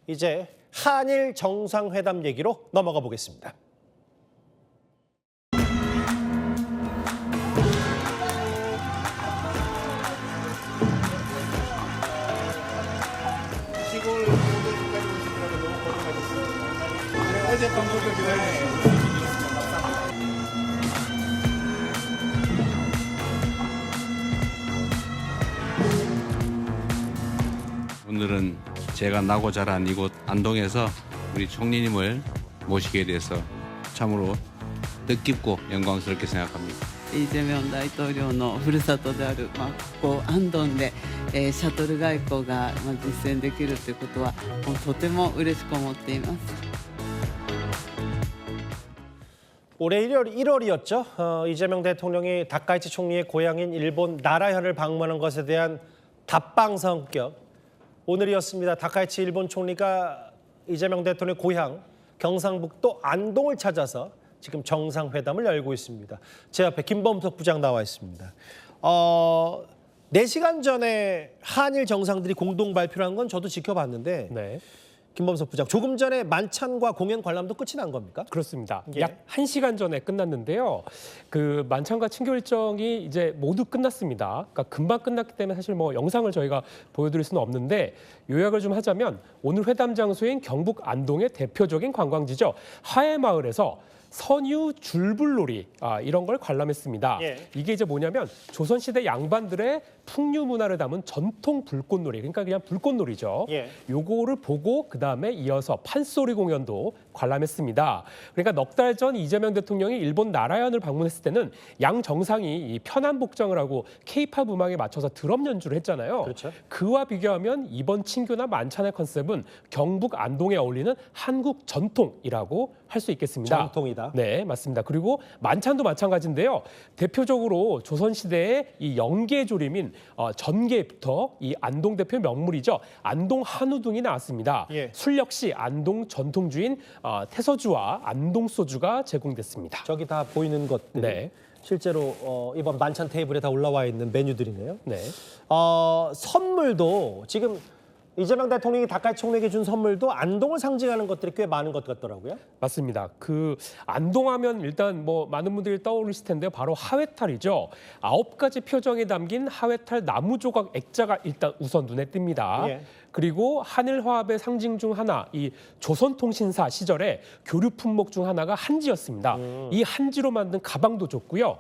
이제 한일 정상회담 얘기로 넘어가 보겠습니다. 시골 모델까지 오시느라고 너무 고생하셨습니다. 어제 밤부터 기다려주셨습니다. 오늘은 제가 나고 자란 이곳 안동에서 우리 총리님을 모시게 돼서 참으로 뜻깊고 영광스럽게 생각합니다. イ・ジェミョン大統領のふるさとである、ここアンドンで、シャトル外交が、実践できるということはもうとても嬉しく思っています。 올해 1월이었죠. 이재명 대통령이 다카이치 총리의 고향인 일본 나라현을 방문한 것에 대한 답방 성격. 오늘이었습니다. 다카이치 일본 총리가 이재명 대통령의 고향 경상북도 안동을 찾아서 지금 정상회담을 열고 있습니다. 제 앞에 김범석 부장 나와 있습니다. 4시간 전에 한일 정상들이 공동 발표를 한 건 저도 지켜봤는데 네, 김범석 부장, 조금 전에 만찬과 공연 관람도 끝이 난 겁니까? 그렇습니다. 예. 약 1시간 전에 끝났는데요. 그 만찬과 친교 일정이 이제 모두 끝났습니다. 그러니까 금방 끝났기 때문에 사실 뭐 영상을 저희가 보여드릴 수는 없는데 요약을 좀 하자면 오늘 회담 장소인 경북 안동의 대표적인 관광지죠. 하회마을에서 선유 줄불놀이 이런 걸 관람했습니다. 예. 이게 이제 뭐냐면 조선시대 양반들의 풍류 문화를 담은 전통 불꽃놀이, 그러니까 그냥 불꽃놀이죠. 예. 요거를 보고 그다음에 이어서 판소리 공연도 관람했습니다. 그러니까 넉 달 전 이재명 대통령이 일본 나라현을 방문했을 때는 양 정상이 이 편한 복장을 하고 케이팝 음악에 맞춰서 드럼 연주를 했잖아요. 그렇죠. 그와 비교하면 이번 친교나 만찬의 컨셉은 경북 안동에 어울리는 한국 전통이라고 할 수 있겠습니다. 전통이다. 네, 맞습니다. 그리고 만찬도 마찬가지인데요. 대표적으로 조선시대의 이 영계조림인 전계부터 이 안동 대표 명물이죠. 안동 한우 등이 나왔습니다. 예. 술 역시 안동 전통주인 태서주와 안동 소주가 제공됐습니다. 저기 다 보이는 것들이 네. 실제로 이번 만찬 테이블에 다 올라와 있는 메뉴들이네요. 네. 선물도 지금 이재명 대통령이 다카이치 총리에게 준 선물도 안동을 상징하는 것들이 꽤 많은 것 같더라고요. 맞습니다. 그 안동하면 일단 뭐 많은 분들이 떠오르실 텐데요. 바로 하회탈이죠. 9가지 표정이 담긴 하회탈 나무 조각 액자가 일단 우선 눈에 띕니다. 예. 그리고 한일 화합의 상징 중 하나, 이 조선통신사 시절에 교류 품목 중 하나가 한지였습니다. 이 한지로 만든 가방도 줬고요.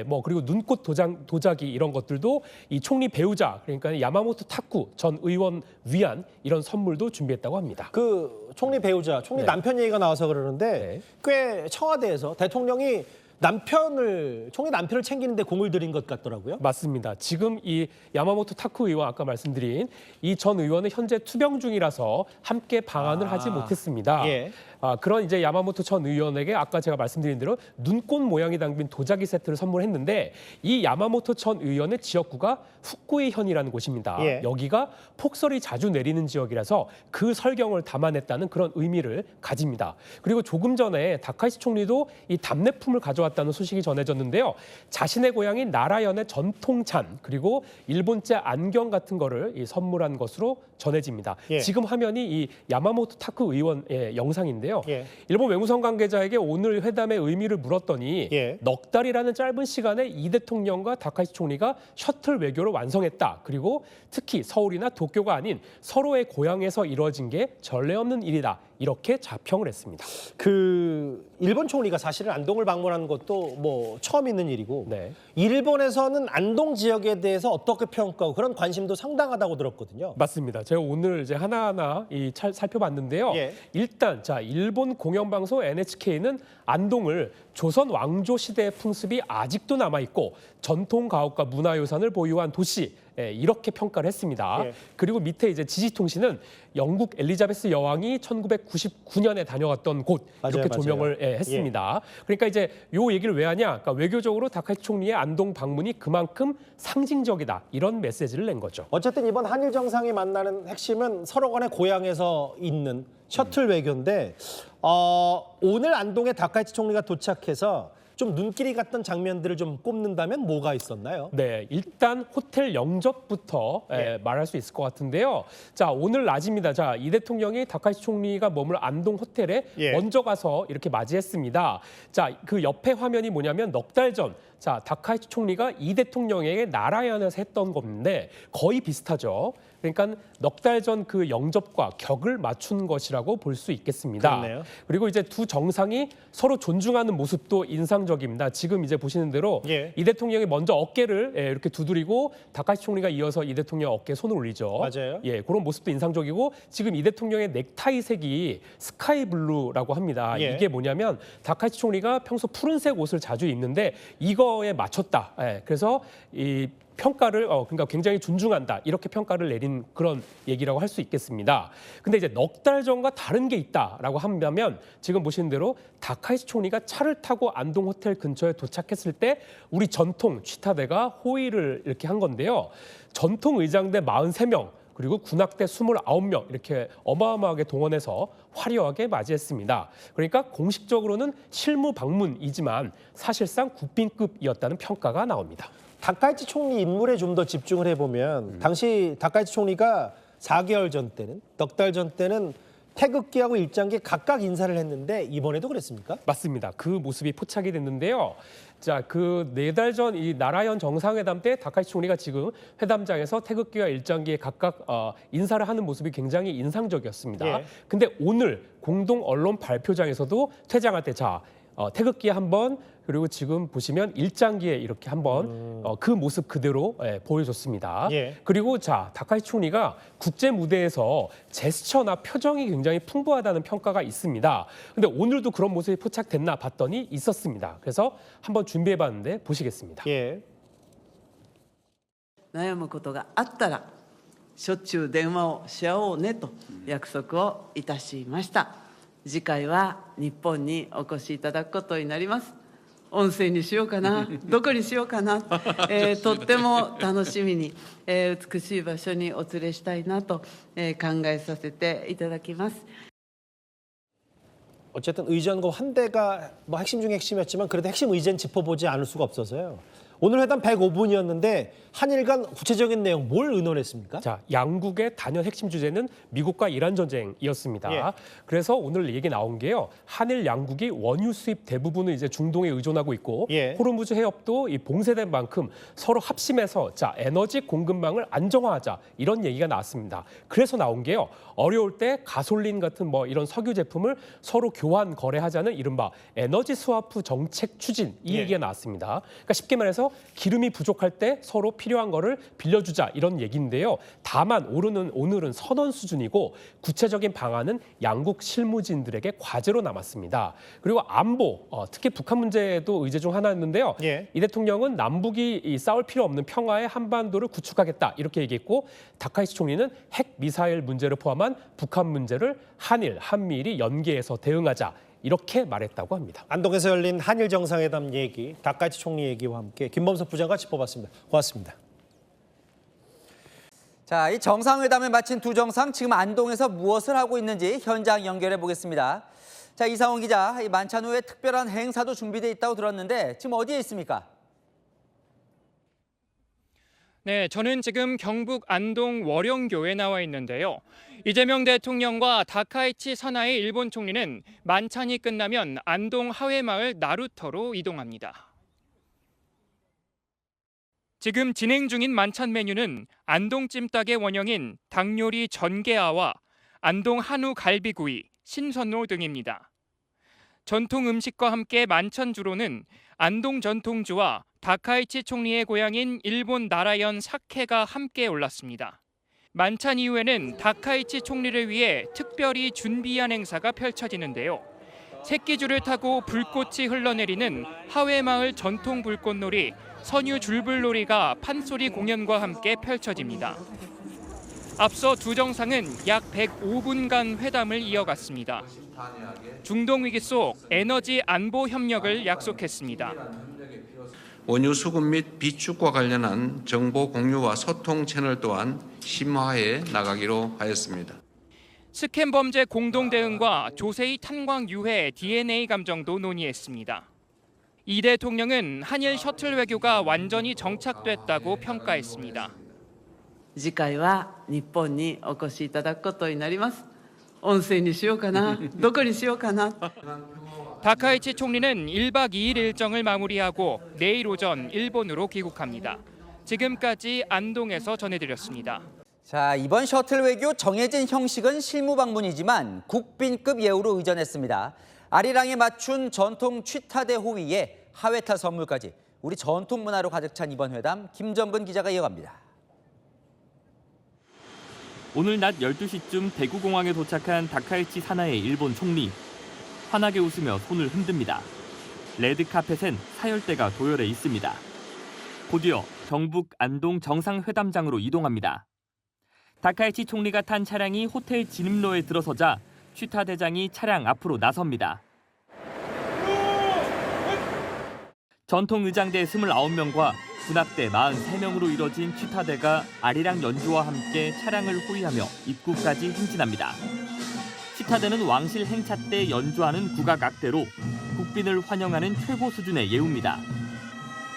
뭐 그리고 눈꽃 도자기 이런 것들도 이 총리 배우자, 그러니까 야마모토 타쿠 전 의원 위한 이런 선물도 준비했다고 합니다. 그 총리 배우자, 총리 네. 남편 얘기가 나와서 그러는데 네. 꽤 청와대에서 대통령이 총리 남편을 챙기는데 공을 들인 것 같더라고요. 맞습니다. 지금 이 야마모토 타쿠 의원 아까 말씀드린 이 전 의원은 현재 투병 중이라서 함께 방한을 하지 못했습니다. 예. 그런 이제 야마모토 전 의원에게 아까 제가 말씀드린 대로 눈꽃 모양이 담긴 도자기 세트를 선물했는데 이 야마모토 전 의원의 지역구가 후쿠이현이라는 곳입니다. 예. 여기가 폭설이 자주 내리는 지역이라서 그 설경을 담아냈다는 그런 의미를 가집니다. 그리고 조금 전에 다카이치 총리도 이 답례품을 가져왔다는 소식이 전해졌는데요. 자신의 고향인 나라현의 전통찬 그리고 일본제 안경 같은 거를 선물한 것으로 전해집니다. 예. 지금 화면이 이 야마모토 타쿠 의원의 영상인데요. 예. 일본 외무성 관계자에게 오늘 회담의 의미를 물었더니 예. 넉 달이라는 짧은 시간에 이 대통령과 다카이치 총리가 셔틀 외교를 완성했다. 그리고 특히 서울이나 도쿄가 아닌 서로의 고향에서 이루어진 게 전례 없는 일이다. 이렇게 자평을 했습니다. 그 일본 총리가 사실은 안동을 방문한 것도 뭐 처음 있는 일이고 네. 일본에서는 안동 지역에 대해서 어떻게 평가하고 그런 관심도 상당하다고 들었거든요. 맞습니다. 제가 오늘 이제 하나하나 살펴봤는데요. 예. 일단 일본 공영방송 NHK는 안동을 조선 왕조 시대의 풍습이 아직도 남아 있고 전통 가옥과 문화유산을 보유한 도시 이렇게 평가를 했습니다. 예. 그리고 밑에 이제 지지통신은 영국 엘리자베스 여왕이 1999년에 다녀갔던 곳 맞아요, 이렇게 맞아요. 조명을 했습니다. 그러니까 이제 요 얘기를 왜 하냐? 그러니까 외교적으로 다카이치 총리의 안동 방문이 그만큼 상징적이다 이런 메시지를 낸 거죠. 어쨌든 이번 한일 정상이 만나는 핵심은 서로 간의 고향에서 있는 셔틀 외교인데 오늘 안동에 다카이치 총리가 도착해서 좀 눈길이 갔던 장면들을 좀 꼽는다면 뭐가 있었나요? 네, 일단 호텔 영접부터 말할 수 있을 것 같은데요. 자, 오늘 낮입니다. 자, 이 대통령이 다카이치 총리가 머물 안동 호텔에 먼저 가서 이렇게 맞이했습니다. 자, 그 옆에 화면이 뭐냐면 넉 달 전, 자, 다카이치 총리가 이 대통령에게 나라연에서 했던 건데 거의 비슷하죠. 그러니까 넉 달 전 그 영접과 격을 맞춘 것이라고 볼 수 있겠습니다. 그렇네요. 그리고 이제 두 정상이 서로 존중하는 모습도 인상적입니다. 지금 이제 보시는 대로 이 대통령이 먼저 어깨를 이렇게 두드리고 다카이치 총리가 이어서 이 대통령 어깨에 손을 올리죠. 맞아요. 예, 그런 모습도 인상적이고 지금 이 대통령의 넥타이 색이 스카이 블루라고 합니다. 이게 뭐냐면 다카이치 총리가 평소 푸른색 옷을 자주 입는데 이거에 맞췄다. 그래서 이 평가를 그러니까 굉장히 존중한다 이렇게 평가를 내린 그런 얘기라고 할 수 있겠습니다. 근데 이제 넉 달 전과 다른 게 있다라고 한다면 지금 보시는 대로 다카이치 총리가 차를 타고 안동 호텔 근처에 도착했을 때 우리 전통 취타대가 호의를 이렇게 한 건데요. 전통 의장대 43명 그리고 군악대 29명 이렇게 어마어마하게 동원해서 화려하게 맞이했습니다. 그러니까 공식적으로는 실무 방문이지만 사실상 국빈급이었다는 평가가 나옵니다. 다카이치 총리 인물에 좀 더 집중을 해보면 당시 다카이치 총리가 4개월 전 때는 넉 달 전 때는 태극기하고 일장기 각각 인사를 했는데 이번에도 그랬습니까? 맞습니다. 그 모습이 포착이 됐는데요. 자, 그 4달 전 이 나라연 정상회담 때 다카이치 총리가 지금 회담장에서 태극기와 일장기에 각각 인사를 하는 모습이 굉장히 인상적이었습니다. 근데 오늘 공동 언론 발표장에서도 퇴장할 때 자, 태극기에 한번 그리고 지금 보시면 일장기에 이렇게 한번 그 모습 그대로 보여줬습니다. 그리고 자, 다카이치 총리가 국제 무대에서 제스처나 표정이 굉장히 풍부하다는 평가가 있습니다. 근데 오늘도 그런 모습이 포착됐나 봤더니 있었습니다. 그래서 한번 준비해봤는데 보시겠습니다. 悩むことがあったらしょっちゅう電話をし合おうねと約束をいたしました。次回は日本にお越しいただくことになります。温泉にしようかな、どこにしようかな、とっても楽しみに、美しい場所にお連れしたいなと、考えさせていただきます。 어쨌든 의전과 환대가 뭐 핵심 중에 핵심이었지만 그래도 핵심 의제는 짚어보지 않을 수가 없어서요. 오늘 회담 105분이었는데 한일 간 구체적인 내용 뭘 의논했습니까? 자, 양국의 단연 핵심 주제는 미국과 이란 전쟁이었습니다. 그래서 오늘 얘기 나온 게요. 한일 양국이 원유 수입 대부분을 이제 중동에 의존하고 있고 호르무즈 해협도 이 봉쇄된 만큼 서로 합심해서 자, 에너지 공급망을 안정화하자 이런 얘기가 나왔습니다. 그래서 나온 게요. 어려울 때 가솔린 같은 뭐 이런 석유 제품을 서로 교환 거래하자는 이른바 에너지 스와프 정책 추진 이 얘기가 나왔습니다. 그러니까 쉽게 말해서 기름이 부족할 때 서로 필요한 거를 빌려주자 이런 얘기인데요. 다만 오늘은 선언 수준이고 구체적인 방안은 양국 실무진들에게 과제로 남았습니다. 그리고 안보, 특히 북한 문제도 의제 중 하나였는데요. 이 대통령은 남북이 싸울 필요 없는 평화의 한반도를 구축하겠다 이렇게 얘기했고 다카이치 총리는 핵 미사일 문제를 포함한 북한 문제를 한미일이 연계해서 대응하자. 이렇게 말했다고 합니다. 안동에서 열린 한일 정상회담 얘기, 다카이치 총리 얘기와 함께 김범석 부장과 짚어봤습니다. 고맙습니다. 자, 이 정상회담을 마친 두 정상 지금 안동에서 무엇을 하고 있는지 현장 연결해 보겠습니다. 자, 이상훈 기자, 이 만찬 후에 특별한 행사도 준비돼 있다고 들었는데 지금 어디에 있습니까? 네, 저는 지금 경북 안동 월영교에 나와 있는데요. 이재명 대통령과 다카이치 사나이 일본 총리는 만찬이 끝나면 안동 하회마을 나루터로 이동합니다. 지금 진행 중인 만찬 메뉴는 안동 찜닭의 원형인 닭요리 전개아와 안동 한우 갈비구이, 신선로 등입니다. 전통 음식과 함께 만찬 주로는 안동 전통주와 다카이치 총리의 고향인 일본 나라연 사케가 함께 올랐습니다. 만찬 이후에는 다카이치 총리를 위해 특별히 준비한 행사가 펼쳐지는데요. 새끼줄을 타고 불꽃이 흘러내리는 하회마을 전통 불꽃놀이 선유 줄불놀이가 판소리 공연과 함께 펼쳐집니다. 앞서 두 정상은 약 105분간 회담을 이어갔습니다. 중동 위기 속 에너지 안보 협력을 약속했습니다. 원유 수급 및 비축과 관련한 정보 공유와 소통 채널 또한 심화해 나가기로 하였습니다. 스캔 범죄 공동 대응과 조세희 탄광 유해 DNA 감정도 논의했습니다. 이 대통령은 한일 셔틀 외교가 완전히 정착됐다고 평가했습니다. 次回は日本にお越しいただくことになります。温泉にしようかな、どこにしようかな。 다카이치 총리는 1박 2일 일정을 마무리하고 내일 오전 일본으로 귀국합니다. 지금까지 안동에서 전해드렸습니다. 자, 이번 셔틀 외교 정해진 형식은 실무 방문이지만 국빈급 예우로 의전했습니다. 아리랑에 맞춘 전통 취타대 호위에 하회탈 선물까지 우리 전통 문화로 가득 찬 이번 회담 김정근 기자가 이어갑니다. 오늘 낮 12시쯤 대구공항에 도착한 다카이치 사나의 일본 총리. 환하게 웃으며 손을 흔듭니다. 레드카펫엔 사열대가 도열해 있습니다. 곧이어 경북 안동 정상회담장으로 이동합니다. 다카이치 총리가 탄 차량이 호텔 진입로에 들어서자 취타 대장이 차량 앞으로 나섭니다. 전통 의장대 29명과 군악대 43명으로 이뤄진 취타대가 아리랑 연주와 함께 차량을 호위하며 입구까지 행진합니다. 취타대는 왕실 행차 때 연주하는 국악악대로 국빈을 환영하는 최고 수준의 예우입니다.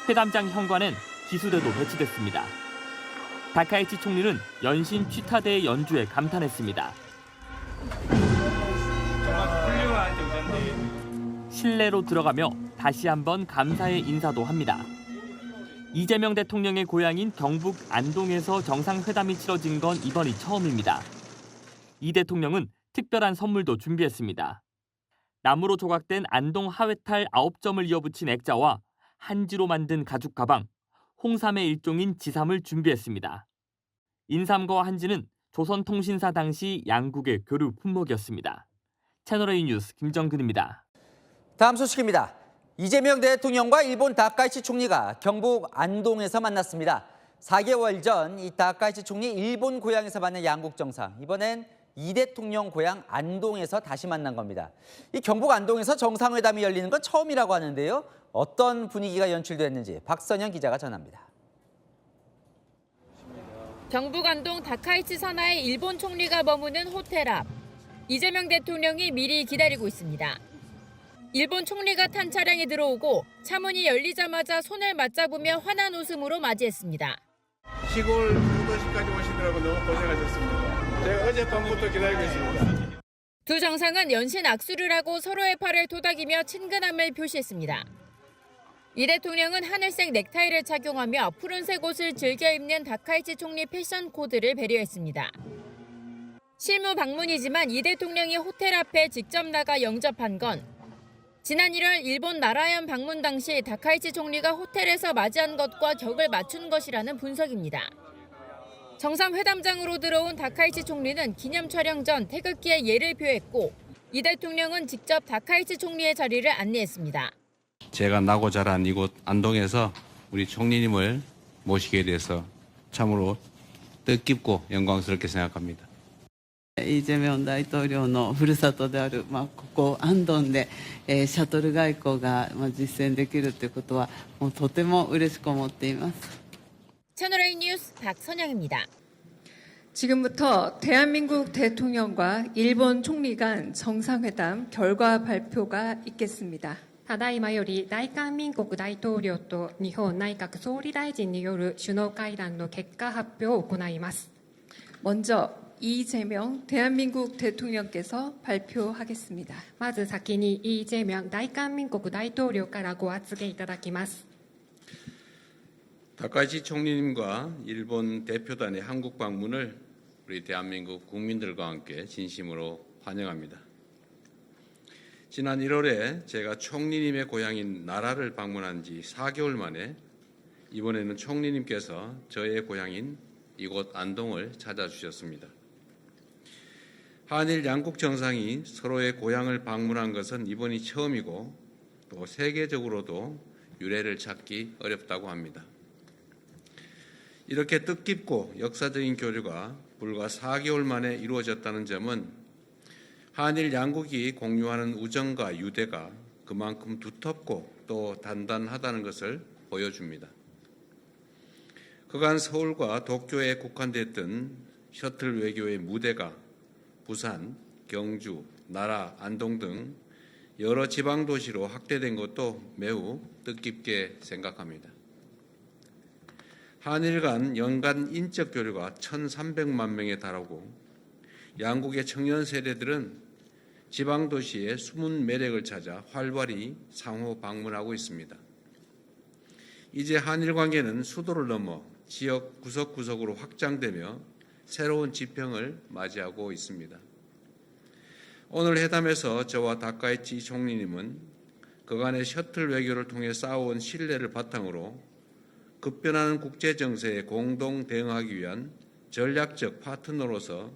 회담장 현관엔 기수대도 배치됐습니다. 다카이치 총리는 연신 취타대의 연주에 감탄했습니다. 실내로 들어가며 다시 한번 감사의 인사도 합니다. 이재명 대통령의 고향인 경북 안동에서 정상회담이 치러진 건 이번이 처음입니다. 이 대통령은 특별한 선물도 준비했습니다. 나무로 조각된 안동 하회탈 9점을 이어붙인 액자와 한지로 만든 가죽 가방, 홍삼의 일종인 지삼을 준비했습니다. 인삼과 한지는 조선통신사 당시 양국의 교류 품목이었습니다. 채널A 뉴스 김정근입니다. 다음 소식입니다. 이재명 대통령과 일본 다카이치 총리가 경북 안동에서 만났습니다. 4개월 전 이 다카이치 총리 일본 고향에서 만난 양국 정상. 이번엔 이 대통령 고향 안동에서 다시 만난 겁니다. 이 경북 안동에서 정상회담이 열리는 건 처음이라고 하는데요. 어떤 분위기가 연출됐는지 박선영 기자가 전합니다. 경북 안동 다카이치 산하의 일본 총리가 머무는 호텔 앞. 이재명 대통령이 미리 기다리고 있습니다. 일본 총리가 탄 차량에 들어오고 차문이 열리자마자 손을 맞잡으며 환한 웃음으로 맞이했습니다. 시골 구도시까지 오시느라고 너무 고생하셨습니다. 제가 어젯밤부터 기다리고 있습니다. 두 정상은 연신 악수를 하고 서로의 팔을 토닥이며 친근함을 표시했습니다. 이 대통령은 하늘색 넥타이를 착용하며 푸른색 옷을 즐겨 입는 다카이치 총리 패션 코드를 배려했습니다. 실무 방문이지만 이 대통령이 호텔 앞에 직접 나가 영접한 건 지난 1월 일본 나라현 방문 당시 다카이치 총리가 호텔에서 맞이한 것과 격을 맞춘 것이라는 분석입니다. 정상회담장으로 들어온 다카이치 총리는 기념 촬영 전 태극기에 예를 표했고 이 대통령은 직접 다카이치 총리의 자리를 안내했습니다. 제가 나고 자란 이곳 안동에서 우리 총리님을 모시게 돼서 참으로 뜻깊고 영광스럽게 생각합니다. イ・ジェミョン大統領のふるさとである、ここ安東で、シャトル外交が、実践できるということはもうとても嬉しく思っています。 채널A 뉴스 박선영입니다. 지금부터 대한민국 대통령과 일본 총리 간 정상회담 결과 발표가 있겠습니다. ただいまより大韓民国大統領と日本内閣総理大臣による首脳会談の結果発表を行います。 먼저 이재명 대한민국 대통령께서 발표하겠습니다. まず先にイ・ジェミョン大韓民国大統領からご発言いただきます。 다카이치 총리님과 일본 대표단의 한국 방문을 우리 대한민국 국민들과 함께 진심으로 환영합니다. 지난 1월에 제가 총리님의 고향인 나라를 방문한 지 4개월 만에 이번에는 총리님께서 저의 고향인 이곳 안동을 찾아주셨습니다. 한일 양국 정상이 서로의 고향을 방문한 것은 이번이 처음이고 또 세계적으로도 유례를 찾기 어렵다고 합니다. 이렇게 뜻깊고 역사적인 교류가 불과 4개월 만에 이루어졌다는 점은 한일 양국이 공유하는 우정과 유대가 그만큼 두텁고 또 단단하다는 것을 보여줍니다. 그간 서울과 도쿄에 국한됐던 셔틀 외교의 무대가 부산, 경주, 나라, 안동 등 여러 지방 도시로 확대된 것도 매우 뜻깊게 생각합니다. 한일 간 연간 인적 교류가 1,300만 명에 달하고 양국의 청년 세대들은 지방 도시의 숨은 매력을 찾아 활발히 상호 방문하고 있습니다. 이제 한일 관계는 수도를 넘어 지역 구석구석으로 확장되며 새로운 지평을 맞이하고 있습니다. 오늘 회담에서 저와 다카이치 총리님은 그간의 셔틀 외교를 통해 쌓아온 신뢰를 바탕으로 급변하는 국제 정세에 공동 대응하기 위한 전략적 파트너로서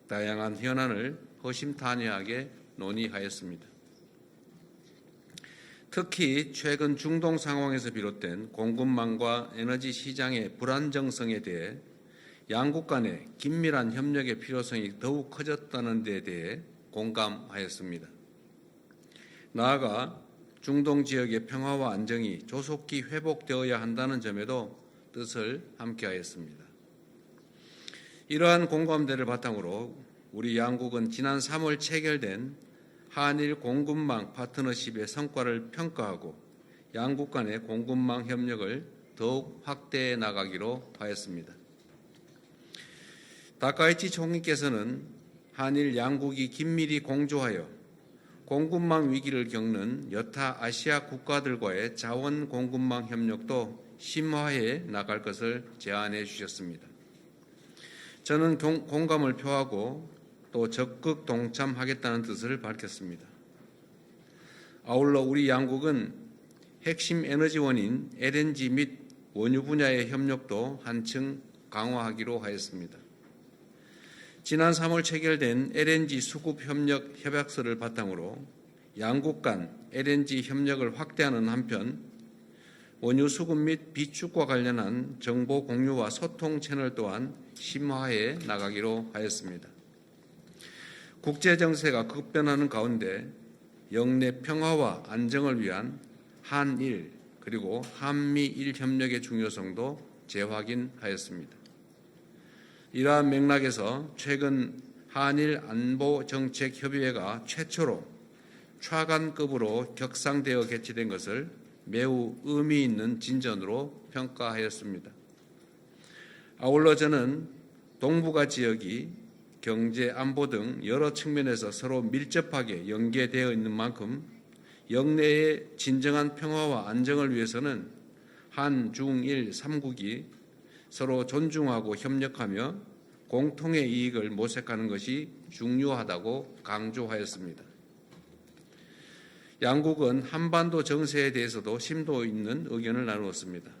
다양한 현안을 허심탄회하게 논의하였습니다. 특히 최근 중동 상황에서 비롯된 공급망과 에너지 시장의 불안정성에 대해 양국 간의 긴밀한 협력의 필요성이 더욱 커졌다는 데 대해 공감하였습니다. 나아가 중동 지역의 평화와 안정이 조속히 회복되어야 한다는 점에도 뜻을 함께하였습니다. 이러한 공감대를 바탕으로 우리 양국은 지난 3월 체결된 한일 공급망 파트너십의 성과를 평가하고 양국 간의 공급망 협력을 더욱 확대해 나가기로 하였습니다. 다카이치 총리께서는 한일 양국이 긴밀히 공조하여 공급망 위기를 겪는 여타 아시아 국가들과의 자원 공급망 협력도 심화해 나갈 것을 제안해 주셨습니다. 저는 공감을 표하고 또 적극 동참하겠다는 뜻을 밝혔습니다. 아울러 우리 양국은 핵심 에너지원인 LNG 및 원유 분야의 협력도 한층 강화하기로 하였습니다. 지난 3월 체결된 LNG 수급 협력 협약서를 바탕으로 양국 간 LNG 협력을 확대하는 한편 원유 수급 및 비축과 관련한 정보 공유와 소통 채널 또한 심화해 나가기로 하였습니다. 국제 정세가 급변하는 가운데 영내 평화와 안정을 위한 한일 그리고 한미일 협력의 중요성도 재확인하였습니다. 이러한 맥락에서 최근 한일 안보정책협의회가 최초로 차관급으로 격상되어 개최된 것을 매우 의미 있는 진전으로 평가하였습니다. 아울러 저는 동북아 지역이 경제, 안보 등 여러 측면에서 서로 밀접하게 연계되어 있는 만큼 영내의 진정한 평화와 안정을 위해서는 한, 중, 일 3국이 서로 존중하고 협력하며 공통의 이익을 모색하는 것이 중요하다고 강조하였습니다. 양국은 한반도 정세에 대해서도 심도 있는 의견을 나누었습니다.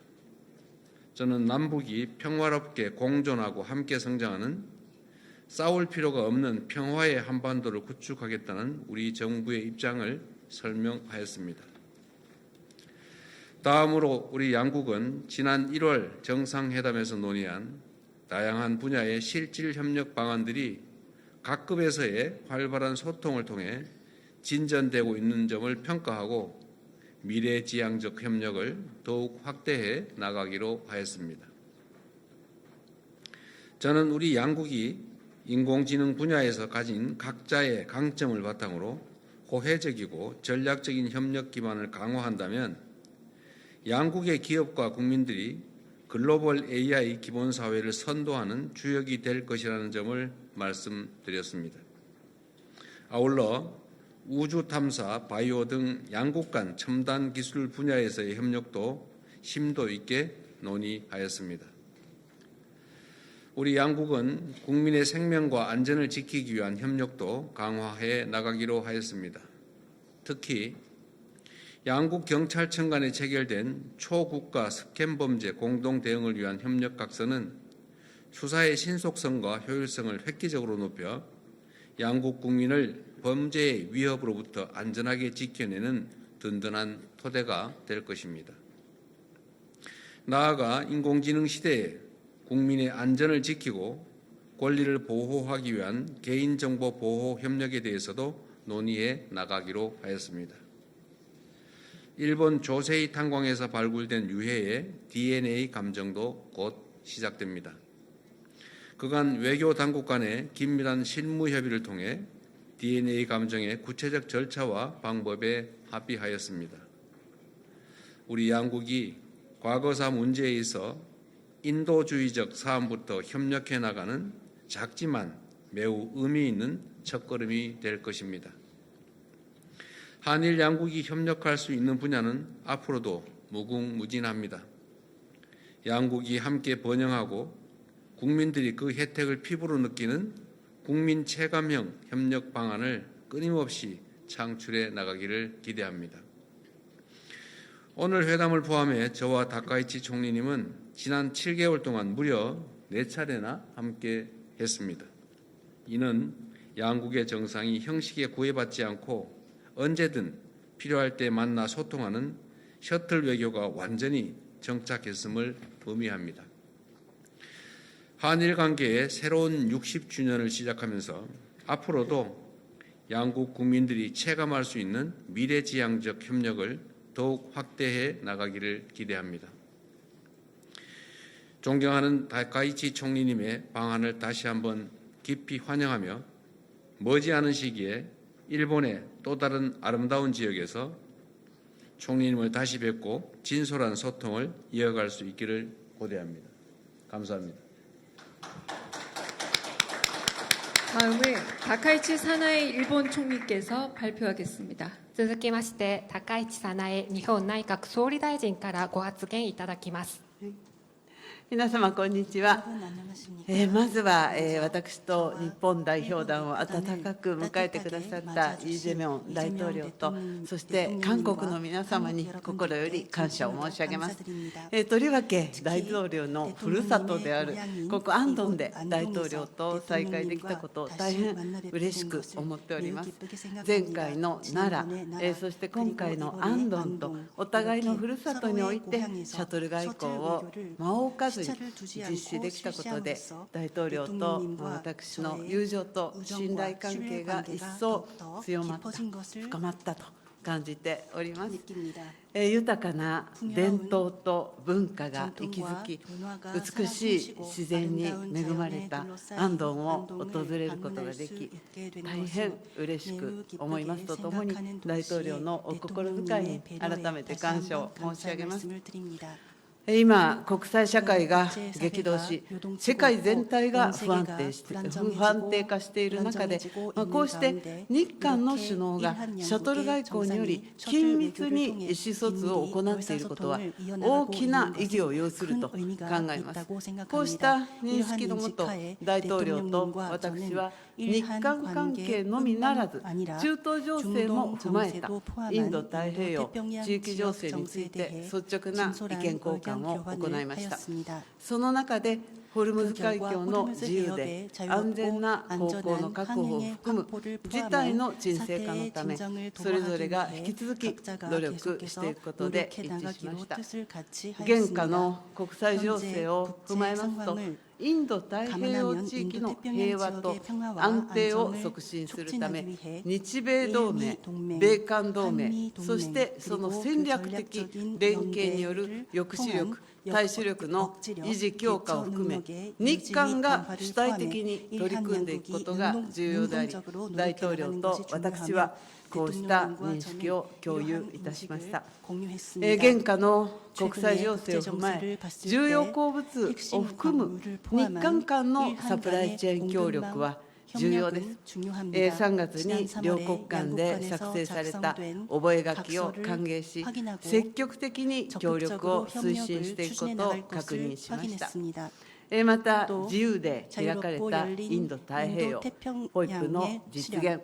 저는 남북이 평화롭게 공존하고 함께 성장하는 싸울 필요가 없는 평화의 한반도를 구축하겠다는 우리 정부의 입장을 설명하였습니다. 다음으로 우리 양국은 지난 1월 정상회담에서 논의한 다양한 분야의 실질 협력 방안들이 각급에서의 활발한 소통을 통해 진전되고 있는 점을 평가하고 미래지향적 협력을 더욱 확대해 나가기로 하였습니다. 저는 우리 양국이 인공지능 분야에서 가진 각자의 강점을 바탕으로 호혜적이고 전략적인 협력 기반을 강화한다면 양국의 기업과 국민들이 글로벌 AI 기본사회를 선도하는 주역이 될 것이라는 점을 말씀드렸습니다. 아울러 우주 탐사, 바이오 등 양국 간 첨단 기술 분야에서의 협력도 심도 있게 논의하였습니다. 우리 양국은 국민의 생명과 안전을 지키기 위한 협력도 강화해 나가기로 하였습니다. 특히 양국 경찰청 간에 체결된 초국가 스캔 범죄 공동 대응을 위한 협력 각서는 수사의 신속성과 효율성을 획기적으로 높여 양국 국민을 범죄의 위협으로부터 안전하게 지켜내는 든든한 토대가 될 것입니다. 나아가 인공지능 시대에 국민의 안전을 지키고 권리를 보호하기 위한 개인정보 보호 협력에 대해서도 논의해 나가기로 하였습니다. 일본 조세이 탄광에서 발굴된 유해의 DNA 감정도 곧 시작됩니다. 그간 외교 당국 간의 긴밀한 실무 협의를 통해 DNA 감정의 구체적 절차와 방법에 합의하였습니다. 우리 양국이 과거사 문제에 있어 인도주의적 사안부터 협력해 나가는 작지만 매우 의미 있는 첫걸음이 될 것입니다. 한일 양국이 협력할 수 있는 분야는 앞으로도 무궁무진합니다. 양국이 함께 번영하고 국민들이 그 혜택을 피부로 느끼는 국민 체감형 협력 방안을 끊임없이 창출해 나가기를 기대합니다. 오늘 회담을 포함해 저와 다카이치 총리님은 지난 7개월 동안 무려 4차례나 함께 했습니다. 이는 양국의 정상이 형식에 구애받지 않고 언제든 필요할 때 만나 소통하는 셔틀 외교가 완전히 정착했음을 의미합니다. 한일 관계의 새로운 60주년을 시작하면서 앞으로도 양국 국민들이 체감할 수 있는 미래지향적 협력을 더욱 확대해 나가기를 기대합니다. 존경하는 다카이치 총리님의 방안을 다시 한번 깊이 환영하며 머지않은 시기에 일본의 또 다른 아름다운 지역에서 총리님을 다시 뵙고 진솔한 소통을 이어갈 수 있기를 고대합니다. 감사합니다. 다음은 다카이치 사나이 일본 총리께서 발표하겠습니다. 続きまして高市早苗日本内閣総理大臣からご発言いただきます。皆様こんにちは。まずは、私と日本代表団を温かく迎えてくださったイ・ジェミョン大統領と、そして韓国の皆様に心より感謝を申し上げます。とりわけ大統領のふるさとであるここアンドンで大統領と再会できたことを大変嬉しく思っております。前回の奈良、そして今回のアンドンとお互いのふるさとにおいてシャトル外交を間を置かずに実施できたことで、大統領と私の友情と信頼関係が一層強まった、深まったと感じております。豊かな伝統と文化が息づき、美しい自然に恵まれたアンドンを訪れることができ、大変嬉しく思いますとともに、大統領のお心遣いに改めて感謝を申し上げます。今、国際社会が激動し、世界全体が不安定化している中で、こうして日韓の首脳がシャトル外交により緊密に意思疎通を行っていることは大きな意義を要すると考えます。こうした認識のもと、大統領と私は日韓関係のみならず、中東情勢も踏まえたインド太平洋地域情勢について率直な意見交換を行いました。その中でホルムズ海峡の自由で安全な航行の確保を含む事態の沈静化のため、それぞれが引き続き努力していくことで一致しました。現下の国際情勢を踏まえますと、インド太平洋地域の平和と安定を促進するため、日米同盟、米韓同盟、そしてその戦略的連携による抑止力、対処力の維持強化を含め、日韓が主体的に取り組んでいくことが重要であり、大統領と私はこうした認識を共有いたしました。現下の国際情勢を踏まえ、重要鉱物を含む日韓間のサプライチェーン協力は重要です。3月に両国間で作成された覚書を歓迎し、積極的に協力を推進していくことを確認しました。また、自由で開かれたインド太平洋、FOIPの実現、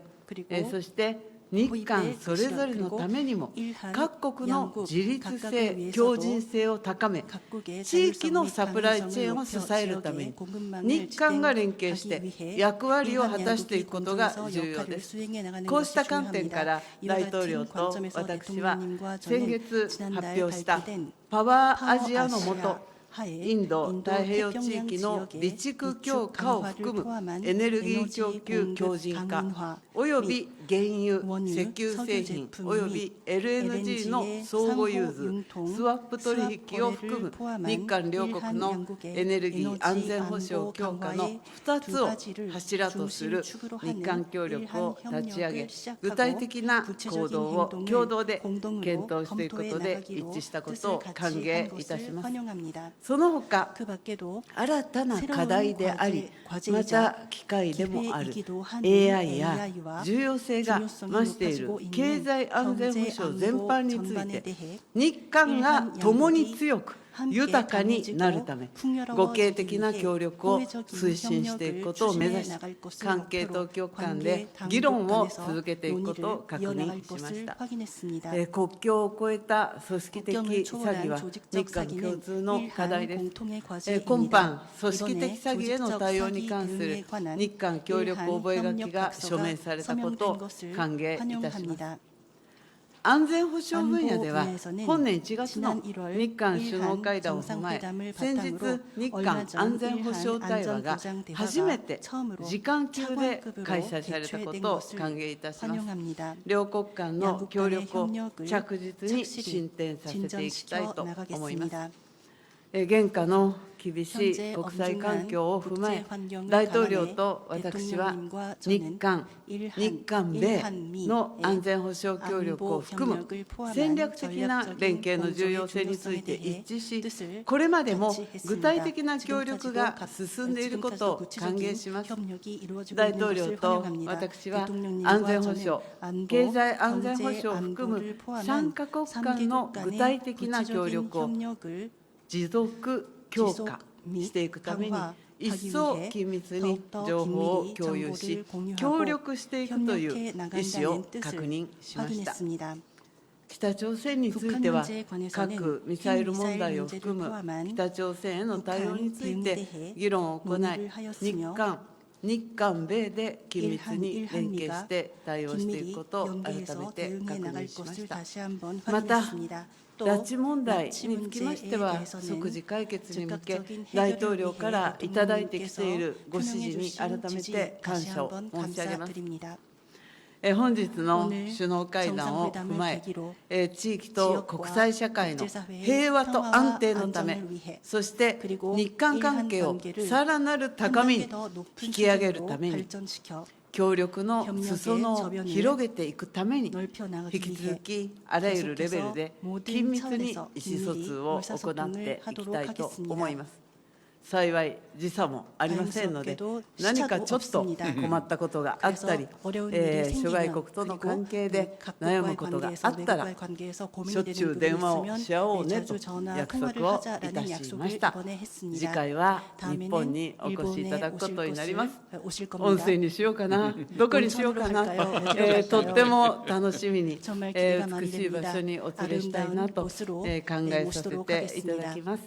そして日韓それぞれのためにも各国の自立性、強靭性を高め、地域のサプライチェーンを支えるために日韓が連携して役割を果たしていくことが重要です。こうした観点から大統領と私は先月発表したパワーアジアの下、インド太平洋地域の備蓄強化を含むエネルギー供給強靭化および原油、원유,石油製品および LNG の相互融通、スワップ取引を含む日韓両国のエネルギー安全保障強化の2つを柱とする日韓協力を立ち上げ、具体的な行動を共同で検討していくことで一致したことを歓迎いたします。その他、新たな課題であり、また機会でもある AI や重要性が増している経済安全保障全般について、日韓が共に強く豊かになるため、互恵的な協力を推進していくことを目指し、関係当局間で議論を続けていくことを確認しました。国境を越えた組織的詐欺は日韓共通の課題です。今般、組織的詐欺への対応に関する日韓協力覚書が署名されたことを歓迎いたします。安全保障分野では、本年1月の日韓首脳会談を踏まえ、先日、日韓安全保障対話が初めて時間級で開催されたことを歓迎いたします。両国間の協力を着実に進展させていきたいと思います。現下の厳しい国際環境を踏まえ、大統領と私は日韓、日韓米の安全保障協力を含む戦略的な連携の重要性について一致し、これまでも具体的な協力が進んでいることを歓迎します。大統領と私は安全保障、経済安全保障を含む3カ国間の具体的な協力を持続強化していくために、一層緊密に情報を共有し、協力していくという意思を確認しました。北朝鮮については、核・ミサイル問題を含む北朝鮮への対応について議論を行い、日韓米で緊密に連携して対応していくことを改めて確認しました。また、拉致問題につきましては、即時解決に向け、大統領からいただいてきているご指示に改めて感謝を申し上げます。本日の首脳会談を踏まえ、地域と国際社会の平和と安定のため、そして日韓関係をさらなる高みに引き上げるために、協力の裾野を広げていくために、引き続きあらゆるレベルで緊密に意思疎通を行っていきたいと思います。幸い時差もありませんので、何かちょっと困ったことがあったり、諸外国との関係で悩むことがあったら、しょっちゅう電話をし合おうねと約束をいたしました。次回は日本にお越しいただくことになります。音声にしようかな、どこにしようかな、とっても楽しみに、美しい場所にお連れしたいなと考えさせていただきます。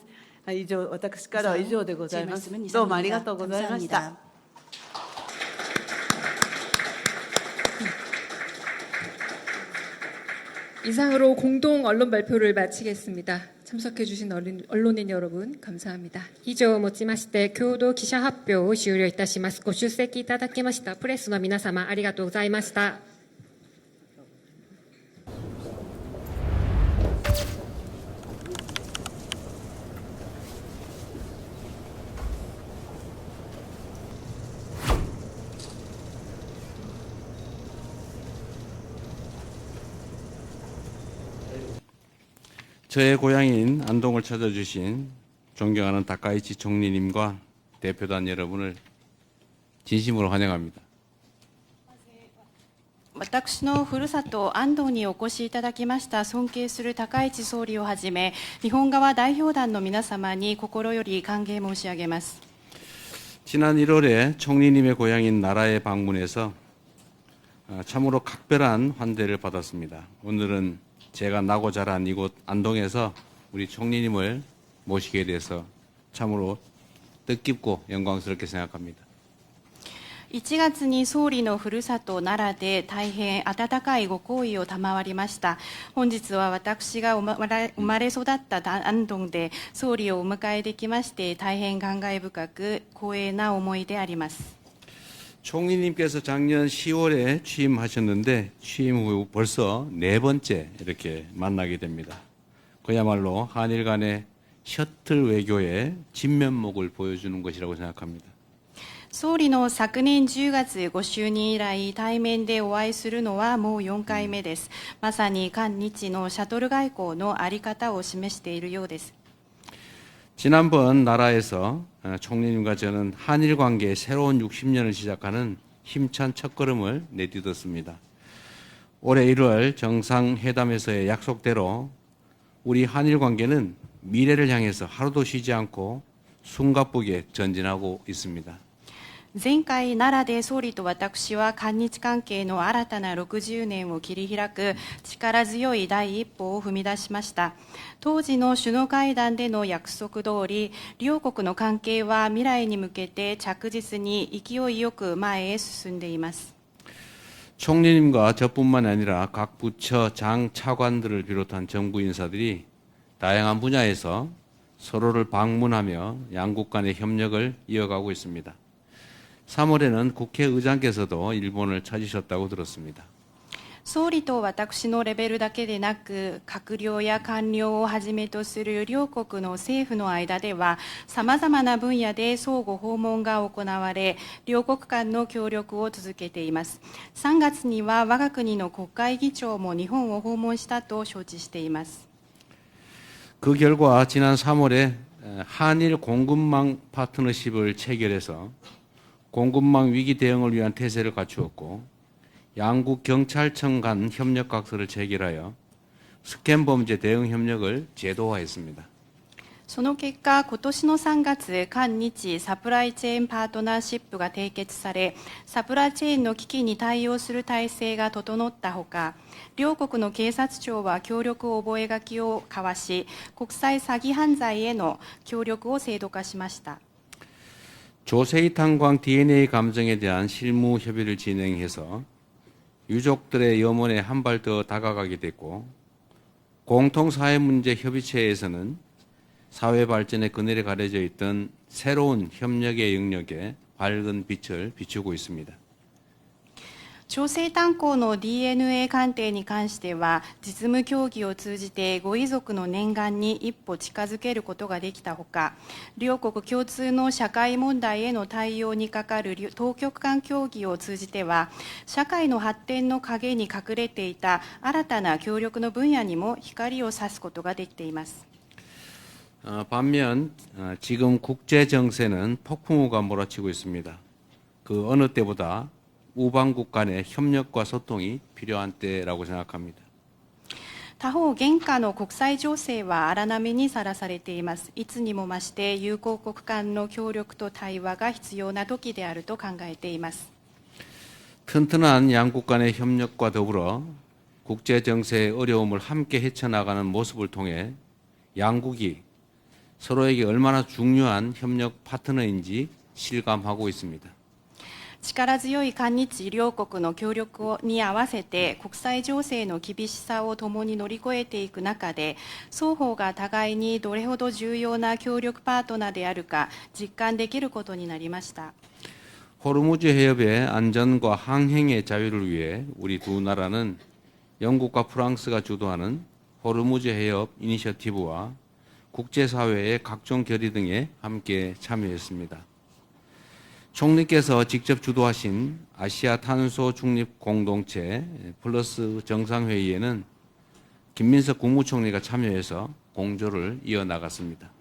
以上、私からは以上でございます。どうもありがとうございました。이상으로 공동 언론 발표를 마치겠습니다. 참석해주신 언론인 여러분 감사합니다. 以上をもちまして共同記者発表を終了いたします。ご出席いただきましたプレスの皆様、ありがとうございました。저의 고향인 안동을 찾아주신 존경하는 다카이치 총리님과 대표단 여러분을 진심으로 환영합니다. 私のふるさと安藤にお越しいただきました尊敬する高市総理をはじめ、日本側代表団の皆様に心より歓迎申し上げます。 지난 1월에 총리님의 고향인 나라에 방문해서 참으로 각별한 환대를 받았습니다. 오늘은 제가 나고 자란 이곳 안동에서 우리 총리님을 모시게 돼서 참으로 뜻깊고 영광스럽게 생각합니다. 1月に総理のふるさと奈良で大変温かいご好意を賜りました。本日は私が生まれ育った安東で総理をお迎えできまして大変感慨深く光栄な思いであります。 총리님께서 작년 10월에 취임하셨는데 취임 후 벌써 4번째 이렇게 만나게 됩니다. 그야말로 한일 간의 셔틀 외교의 진면목을 보여주는 것이라고 생각합니다. 総理の昨年10月ご就任以来、対面でお会いするのはもう4回目です。まさに韓日のシャトル外交の在り方を示しているようです。 지난번 나라에서 총리님과 저는 한일 관계의 새로운 60년을 시작하는 힘찬 첫걸음을 내딛었습니다. 올해 1월 정상회담에서의 약속대로 우리 한일 관계는 미래를 향해서 하루도 쉬지 않고 숨가쁘게 전진하고 있습니다. 前回奈良で総理と私は韓日関係の新たな60年を切り開く力強い第一歩を踏み出しました。当時の首脳会談での約束通り、両国の関係は未来に向けて着実に勢いよく前へ進んでいます。 총리님과 저뿐만 아니라 각 부처 장 차관들을 비롯한 정부 인사들이 다양한 분야에서 서로를 방문하며 양국 간의 협력을 이어가고 있습니다. 3월에는 국회의장께서도 일본을 찾으셨다고 들었습니다. 総理と私のレベルだけでなく、閣僚や官僚をはじめとする両国の政府の間では、さまざまな分野で相互訪問が行われ、両国間の協力を続けています。3月には我が国の国会議長も日本を訪問したと承知しています。 그 결과 지난 3월에 한일 공급망 파트너십을 체결해서 공급망 위기 대응을 위한 태세를 갖추었고 양국 경찰청 간 협력 각서를 체결하여 스캔 범죄 대응 협력을 제도화했습니다. その結果、今年の3月、韓日サプライチェーンパートナーシップが締結され、サプライチェーンの危機に対応する体制が整ったほか、両国の警察庁は協力覚書を交わし、国際詐欺犯罪への協力を制度化しました。 조세이탄광 DNA 감정에 대한 실무 협의를 진행해서 유족들의 염원에 한 발 더 다가가게 됐고 공통사회문제 협의체에서는 사회 발전의 그늘에 가려져 있던 새로운 협력의 영역에 밝은 빛을 비추고 있습니다. 調整炭鉱の DNA 鑑定に関しては、実務協議を通じてご遺族の念願に一歩近づけることができたほか、両国共通の社会問題への対応にかかる当局間協議を通じては、社会の発展の陰に隠れていた新たな協力の分野にも光を差すことができています。 반면 지금 국제 정세는 폭풍우가 몰아치고 있습니다. 그 어느 때보다 우방국 간의 협력과 소통이 필요한 때라고 생각합니다. 他方、現下の国際情勢は荒波にさらされています。いつにも増して友好国間の協力と対話が必要な時であると考えています。 튼튼한 양국 간의 협력과 더불어 국제 정세의 어려움을 함께 헤쳐나가는 모습을 통해 양국이 서로에게 얼마나 중요한 협력 파트너인지 실감하고 있습니다. 力強い韓日両国の協力に合わせて国際情勢の厳しさを共に乗り越えていく中で、双方が互いにどれほど重要な協力パートナーであるか実感できることになりました。 호르무즈 해협의 안전과 항행의 자유를 위해 우리 두 나라는 영국과 프랑스가 주도하는 호르무즈 해협 이니셔티브와 국제사회의 각종 결의 등에 함께 참여했습니다. 총리께서 직접 주도하신 아시아 탄소 중립 공동체 플러스 정상회의에는 김민석 국무총리가 참여해서 공조를 이어나갔습니다.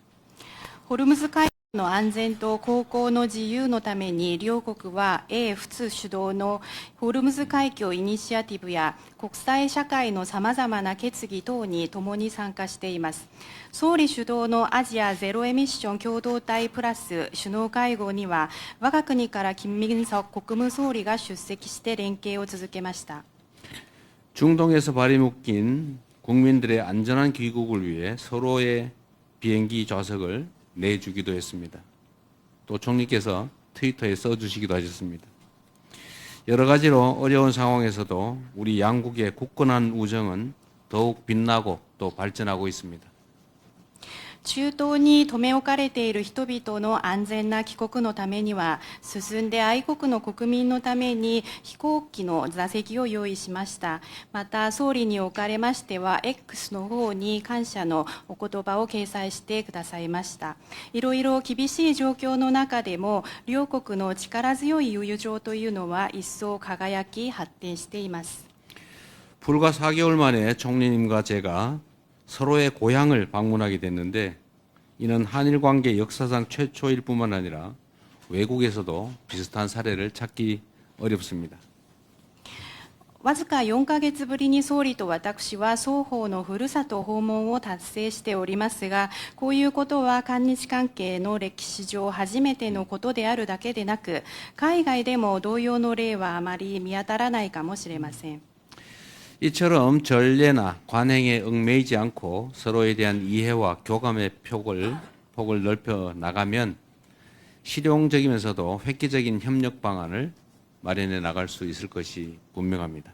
ホルムズ海峡の安全と航行の自由のために両国は英仏主導のホルムズ海峡イニシアティブや国際社会のさまざまな決議等に共に参加しています。総理主導のアジアゼロエミッション共同体プラス首脳会合には我が国から金민석国務総理が出席して連携を続けました。 중동에서 발이 묶인 국민들의 안전한 귀국을 위해 서로의 비행기 좌석을 내주기도 했습니다. 또 총리께서 트위터에 써주시기도 하셨습니다. 여러 가지로 어려운 상황에서도 우리 양국의 굳건한 우정은 더욱 빛나고 또 발전하고 있습니다. 中東に留め置かれている人々の安全な帰国のためには、進んで愛国の国民のために飛行機の座席を用意しました。また、総理におかれましては、X の方に感謝のお言葉を掲載してくださいました。いろいろ厳しい状況の中でも、両国の力強い友情というのは一層輝き発展しています。 불과 4개월 만에 총리님과 제가 서로의 고향을 방문하게 됐는데 이는 한일 관계 역사상 최초일 뿐만 아니라 외국에서도 비슷한 사례를 찾기 어렵습니다. わずか4ヶ月ぶりに総理と私は双方のふるさと訪問を達成しておりますが、こういうことは韓日関係の歴史上初めてのことであるだけでなく、海外でも同様の例はあまり見当たらないかもしれません。 이처럼 전례나 관행에 얽매이지 않고 서로에 대한 이해와 교감의 폭을 넓혀 나가면 실용적이면서도 획기적인 협력 방안을 마련해 나갈 수 있을 것이 분명합니다.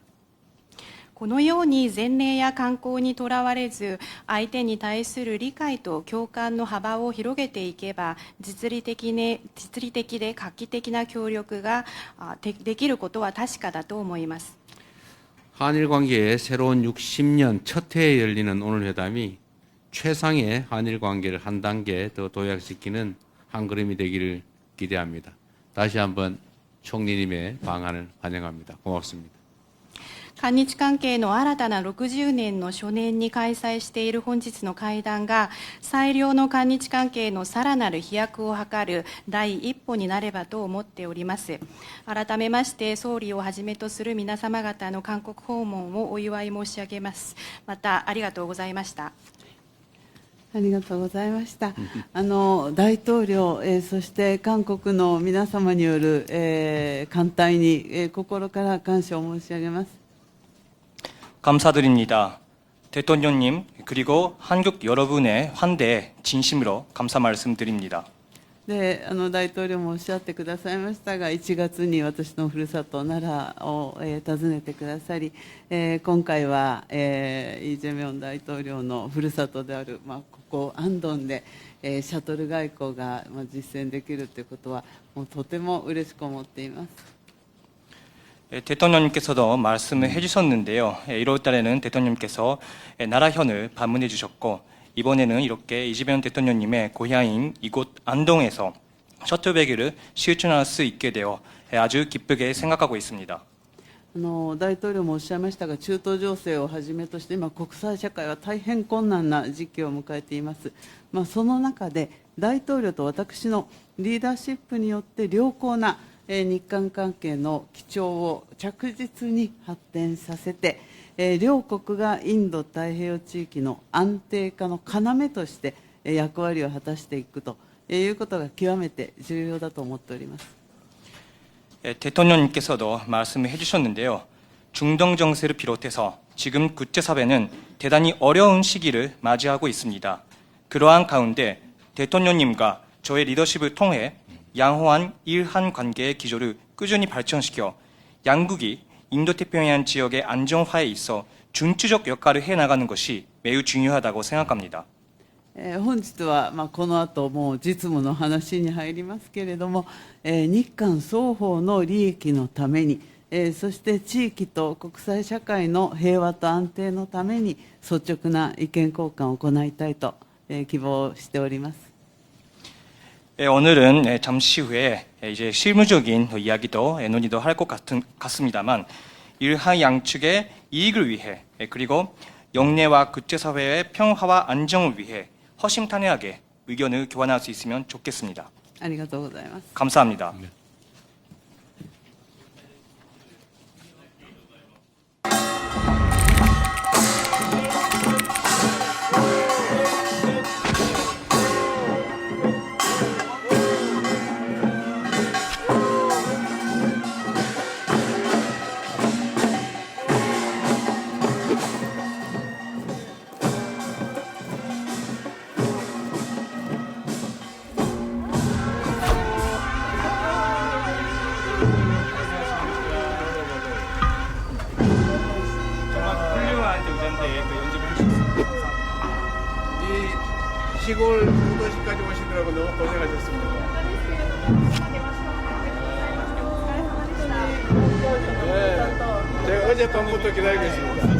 このように前例や慣行にとらわれず、相手に対する理解と共感の幅を広げていけば、実利的で画期的な協力ができることは確かだと思います。 한일 관계의 새로운 60년 첫 해에 열리는 오늘 회담이 최상의 한일 관계를 한 단계 더 도약시키는 한 걸음이 되기를 기대합니다. 다시 한번 총리님의 방안을 환영합니다. 고맙습니다. 韓日関係の新たな60年の初年に開催している本日の会談が、最良の韓日関係のさらなる飛躍を図る第一歩になればと思っております。改めまして総理をはじめとする皆様方の韓国訪問をお祝い申し上げます。またありがとうございました。ありがとうございました。大統領、そして韓国の皆様による、歓待に、心から感謝を申し上げます。 감사드립니다. 대통령님 그리고 한국 여러분의 환대에 진심으로 감사 말씀드립니다. で大統領もおっしゃってくださいましたが、1月に私のふるさと奈良を、訪ねてくださり、今回は、イ・ジェミョン大統領のふるさとである、ここ安東で、シャトル外交が、実践できるということはもうとても嬉しく思っています。 대통령님께서도 말씀을 해주셨는데요. 1월 달에는 대통령님께서 나라현을 방문해 주셨고, 이번에는 이렇게 이재명 대통령님의 고향인 이곳 안동에서 셔틀배기를 실천할 수 있게 되어 아주 기쁘게 생각하고 있습니다. 大統領もおっしゃいましたが、中東情勢をはじめとして今、国際社会は大変困難な時期を迎えています。その中で大統領と私のリーダーシップによって良好な日韓関係の基調を着実に発展させて、両国がインド太平洋地域の安定化の要として役割を果たしていくということが極めて重要だと思っております。 대통령님께서도 말씀을 해주셨는데요. 중동 정세를 비롯해서 지금 국제사회는 대단히 어려운 시기를 맞이하고 있습니다. 그러한 가운데 대통령님과 저의 리더십을 통해 양호한 일한 관계의 기조를 꾸준히 발전시켜 양국이 인도태평양 지역의 안정화에 있어 중추적 역할을 해나가는 것이 매우 중요하다고 생각합니다. 本日はこの後もう実務の話に入りますけれども、日韓双方の利益のために、そして地域と国際社会の平和と安定のために率直な意見交換を行いたいと希望しております。 오늘은 잠시 후에 이제 실무적인 이야기도 논의도 할 것 같습니다만, 일한 양측의 이익을 위해 그리고 영내와 국제사회의 평화와 안정을 위해 허심탄회하게 의견을 교환할 수 있으면 좋겠습니다. ありがとうございます。 감사합니다. 시골 구도시까지 오시느라고 너무 고생하셨습니다. 네, 제가 어젯밤부터 기다리고 있습니다.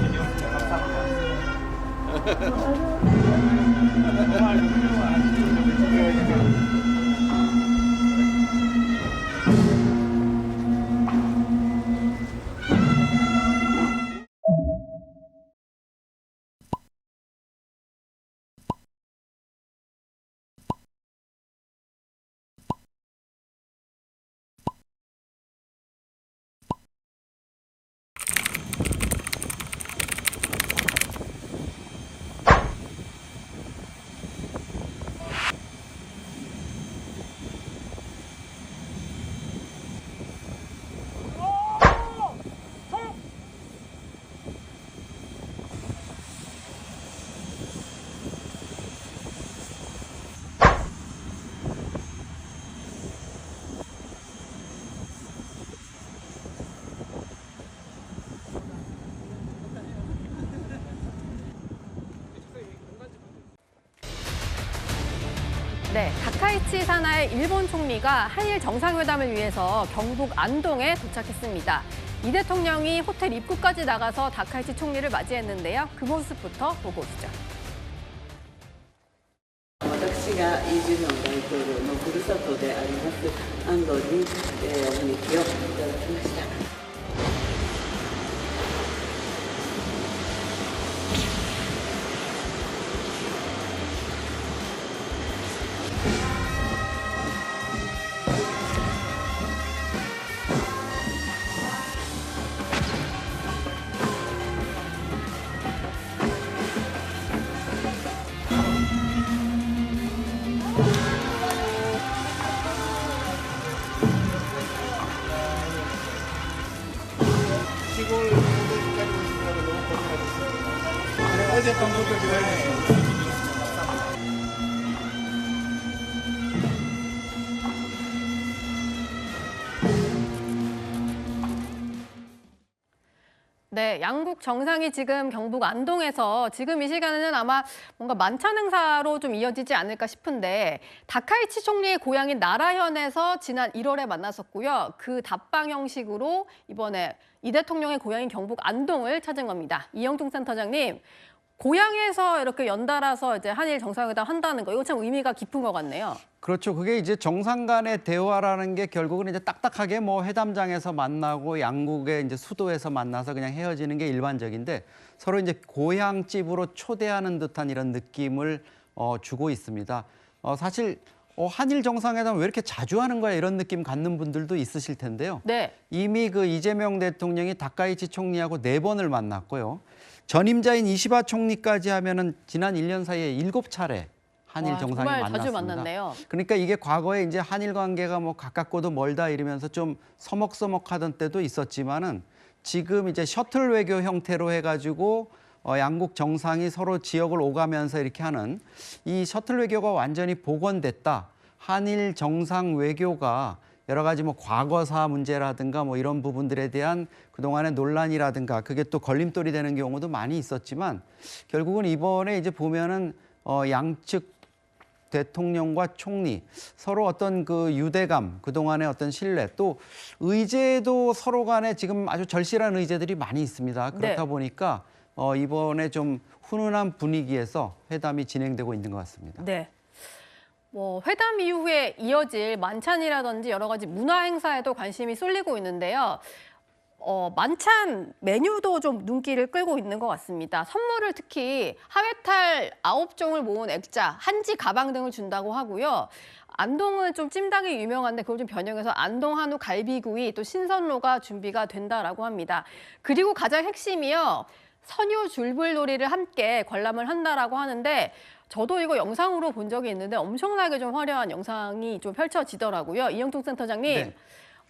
네, 다카이치 사나의 일본 총리가 한일 정상회담을 위해서 경북 안동에 도착했습니다. 이 대통령이 호텔 입구까지 나가서 다카이치 총리를 맞이했는데요. 그 모습부터 보고 오시죠. 私がイ・ジェミョン大統領のふるさとであります安藤に、お招きをいただきました。 시골 구도시까지 오시느라고 너무 고생하셨습니다. 제가 어젯밤부터 기다리고 있습니다. 네, 양국 정상이 지금 경북 안동에서 지금 이 시간에는 아마 뭔가 만찬 행사로 좀 이어지지 않을까 싶은데 다카이치 총리의 고향인 나라현에서 지난 1월에 만났었고요. 그 답방 형식으로 이번에 이 대통령의 고향인 경북 안동을 찾은 겁니다. 이영통 센터장님, 고향에서 이렇게 연달아서 이제 한일 정상회담 한다는 거, 이거 참 의미가 깊은 것 같네요. 그렇죠. 그게 이제 정상 간의 대화라는 게 결국은 이제 딱딱하게 뭐 회담장에서 만나고 양국의 이제 수도에서 만나서 그냥 헤어지는 게 일반적인데 서로 이제 고향집으로 초대하는 듯한 이런 느낌을 주고 있습니다. 사실 한일 정상회담 왜 이렇게 자주 하는 거야 이런 느낌 갖는 분들도 있으실 텐데요. 네. 이미 그 이재명 대통령이 다카이치 총리하고 4번을 만났고요. 전임자인 이시바 총리까지 하면은 지난 1년 사이에 7차례 한일 정상이 정말 만났습니다. 자주 만났네요. 그러니까 이게 과거에 이제 한일 관계가 뭐 가깝고도 멀다 이러면서 좀 서먹서먹하던 때도 있었지만은 지금 이제 셔틀 외교 형태로 해가지고 양국 정상이 서로 지역을 오가면서 이렇게 하는 이 셔틀 외교가 완전히 복원됐다. 한일 정상 외교가 여러 가지 뭐 과거사 문제라든가 뭐 이런 부분들에 대한 그동안의 논란이라든가 그게 또 걸림돌이 되는 경우도 많이 있었지만 결국은 이번에 이제 보면은 양측 대통령과 총리 서로 어떤 그 유대감, 그동안의 어떤 신뢰, 또 의제도 서로 간에 지금 아주 절실한 의제들이 많이 있습니다. 그렇다 보니까 이번에 좀 훈훈한 분위기에서 회담이 진행되고 있는 것 같습니다. 네. 뭐 회담 이후에 이어질 만찬이라든지 여러 가지 문화 행사에도 관심이 쏠리고 있는데요. 만찬 메뉴도 좀 눈길을 끌고 있는 것 같습니다. 선물을 특히 하회탈 9종을 모은 액자, 한지 가방 등을 준다고 하고요. 안동은 좀 찜닭이 유명한데 그걸 좀 변형해서 안동 한우 갈비구이 또 신선로가 준비가 된다라고 합니다. 그리고 가장 핵심이요. 선유 줄불놀이를 함께 관람을 한다라고 하는데 저도 이거 영상으로 본 적이 있는데 엄청나게 좀 화려한 영상이 좀 펼쳐지더라고요. 이영통 센터장님. 네.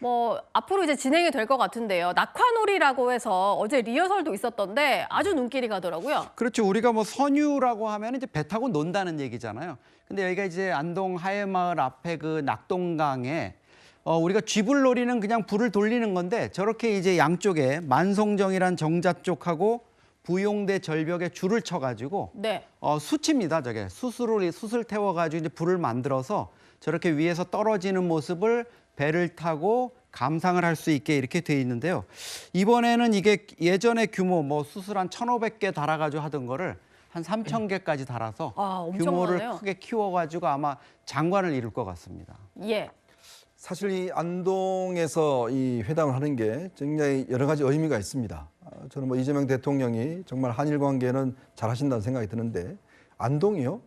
뭐 앞으로 이제 진행이 될 것 같은데요. 낙화놀이라고 해서 어제 리허설도 있었던데 아주 눈길이 가더라고요. 그렇죠. 우리가 뭐 선유라고 하면 이제 배 타고 논다는 얘기잖아요. 근데 여기가 이제 안동 하회마을 앞에 그 낙동강에 우리가 쥐불놀이는 그냥 불을 돌리는 건데 저렇게 이제 양쪽에 만송정이란 정자 쪽하고 부용대 절벽에 줄을 쳐가지고 네. 수치입니다. 저게 숯을 태워가지고 이제 불을 만들어서 저렇게 위에서 떨어지는 모습을 배를 타고 감상을 할 수 있게 이렇게 돼 있는데요. 이번에는 이게 예전의 규모 뭐 숯을 한 1,500개 달아가지고 하던 거를 한 3,000개까지 달아서 규모를 엄청나네요. 크게 키워가지고 아마 장관을 이룰 것 같습니다. 예. 사실 이 안동에서 이 회담을 하는 게 굉장히 여러 가지 의미가 있습니다. 저는 뭐 이재명 대통령이 정말 한일 관계는 잘하신다는 생각이 드는데 안동이요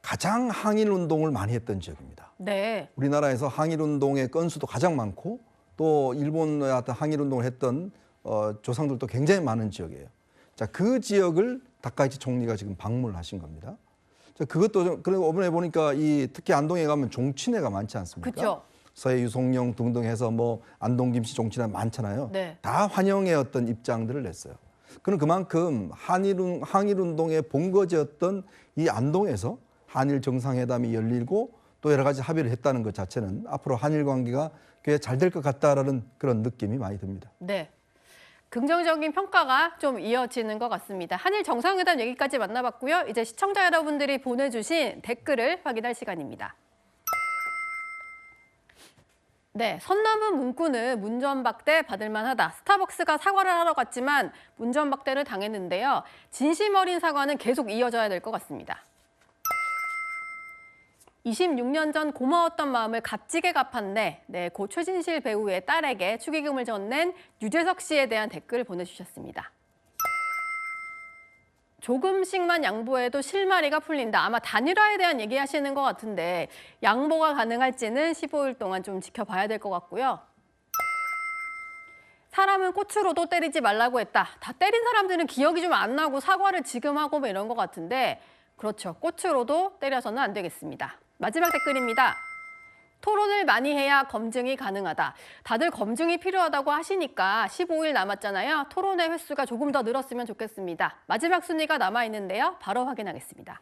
가장 항일 운동을 많이 했던 지역입니다. 네. 우리나라에서 항일 운동의 건수도 가장 많고 또 일본의 어떤 항일 운동을 했던 조상들도 굉장히 많은 지역이에요. 자, 그 지역을 다카이치 총리가 지금 방문을 하신 겁니다. 자, 그것도 좀, 그리고 이번에 보니까 특히 안동에 가면 종친회가 많지 않습니까? 그렇죠. 서해 유송령 등등 해서 뭐 안동 김씨 종친회 많잖아요. 네. 다 환영의 어떤 입장들을 냈어요. 그는 그만큼 항일 운동의 본거지였던 이 안동에서 한일 정상회담이 열리고 또 여러 가지 합의를 했다는 것 자체는 앞으로 한일 관계가 꽤 잘 될 것 같다라는 그런 느낌이 많이 듭니다. 네. 긍정적인 평가가 좀 이어지는 것 같습니다. 한일 정상회담 얘기까지 만나봤고요. 이제 시청자 여러분들이 보내주신 댓글을 확인할 시간입니다. 네, 선 넘은 문구는 문전박대 받을만하다. 스타벅스가 사과를 하러 갔지만 문전박대를 당했는데요. 진심 어린 사과는 계속 이어져야 될 것 같습니다. 26년 전 고마웠던 마음을 값지게 갚았네. 네, 고 최진실 배우의 딸에게 축의금을 전낸 유재석 씨에 대한 댓글 보내주셨습니다. 조금씩만 양보해도 실마리가 풀린다. 아마 단일화에 대한 얘기 하시는 것 같은데 양보가 가능할지는 15일 동안 좀 지켜봐야 될 것 같고요. 사람은 꽃으로도 때리지 말라고 했다. 다 때린 사람들은 기억이 좀 안 나고 사과를 지금 하고 뭐 이런 것 같은데 그렇죠. 꽃으로도 때려서는 안 되겠습니다. 마지막 댓글입니다. 토론을 많이 해야 검증이 가능하다. 다들 검증이 필요하다고 하시니까 15일 남았잖아요. 토론의 횟수가 조금 더 늘었으면 좋겠습니다. 마지막 순위가 남아있는데요. 바로 확인하겠습니다.